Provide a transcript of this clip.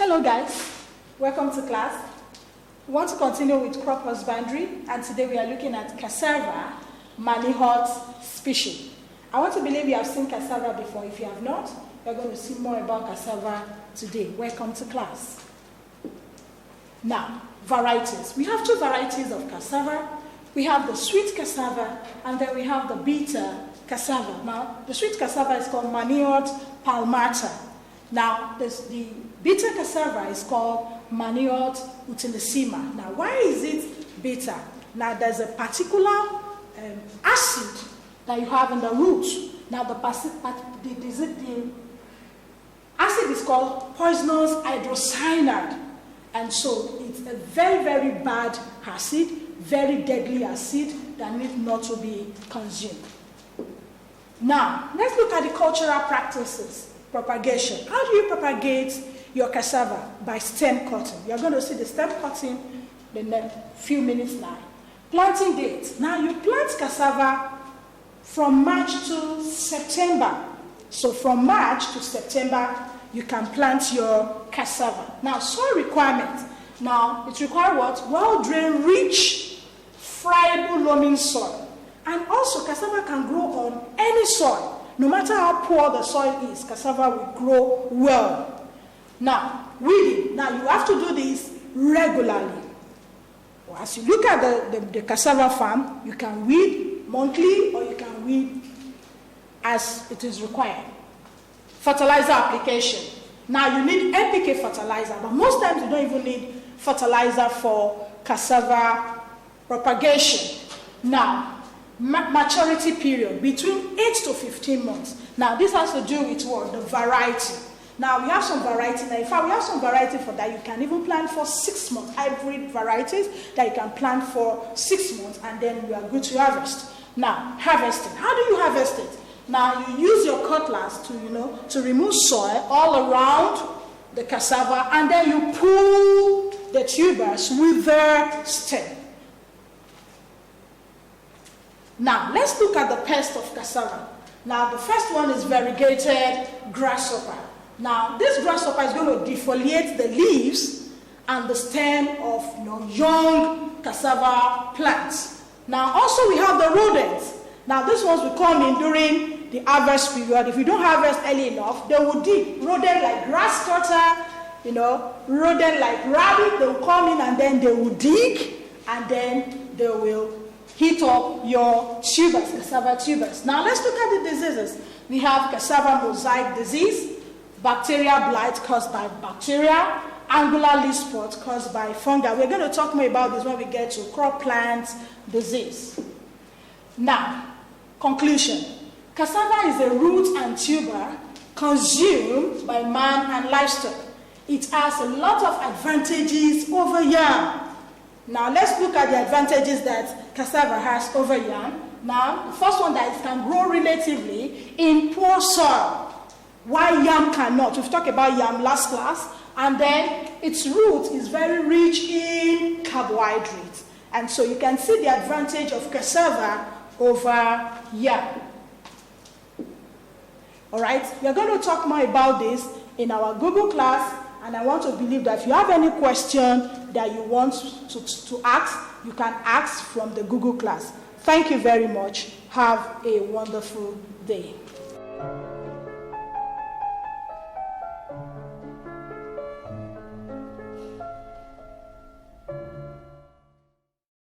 Hello guys, welcome to class. We want to continue with crop husbandry, and today we are looking at Cassava, Manihot species. I want to believe you have seen Cassava before. If you have not, you're going to see more about Cassava today. Welcome to class. Now, varieties. We have two varieties of Cassava. We have the sweet Cassava, and then we have the bitter Cassava. Now, the sweet Cassava is called Manihot palmata. Now, the bitter Cassava is called Manihot utilissima. Now, why is it bitter? Now, there's a particular acid that you have in the root. Now, the acid is called poisonous hydrocyanide. And so, it's a very, very bad acid, very deadly acid that needs not to be consumed. Now, let's look at the cultural practices. Propagation. How do you propagate your cassava? By stem cutting. You're going to see the stem cutting in a few minutes now. Planting date. Now you plant cassava from March to September. So from March to September, you can plant your cassava. Now soil requirement. Now it requires what? Well-drained, rich, friable loamy soil. And also cassava can grow on any soil. No matter how poor the soil is, cassava will grow well. Now, weeding. Now, you have to do this regularly. As you look at the cassava farm, you can weed monthly or you can weed as it is required. Fertilizer application. Now, you need NPK fertilizer, but most times you don't even need fertilizer for cassava propagation. Now, maturity period between 8 to 15 months. Now this has to do with what? The variety. Now we have some variety. Now in fact we have some variety for that. You can even plant for 6 months. Hybrid varieties that you can plant for 6 months and then you are good to harvest. Now harvesting. How do you harvest it? Now you use your cutlass to remove soil all around the cassava and then you pull the tubers with their stem. Now, let's look at the pest of cassava. Now, the first one is variegated grasshopper. Now, this grasshopper is going to defoliate the leaves and the stem of young cassava plants. Now, also we have the rodents. Now, these ones will come in during the harvest period. If you don't harvest early enough, they will dig. Rodent like grass cutter, rodent like rabbit, they will come in and then they will dig and then they will heat up your tubers, cassava tubers. Now let's look at the diseases. We have cassava mosaic disease, bacterial blight caused by bacteria, angular leaf spot caused by fungi. We're going to talk more about this when we get to crop plant disease. Now, conclusion. Cassava is a root and tuber consumed by man and livestock. It has a lot of advantages over yam. Now, let's look at the advantages that cassava has over yam. Now, the first one that it can grow relatively in poor soil, while yam cannot. We've talked about yam last class. And then its root is very rich in carbohydrates. And so you can see the advantage of cassava over yam. All right, we're going to talk more about this in our Google class. And I want to believe that if you have any question that you want to ask, you can ask from the Google class. Thank you very much. Have a wonderful day.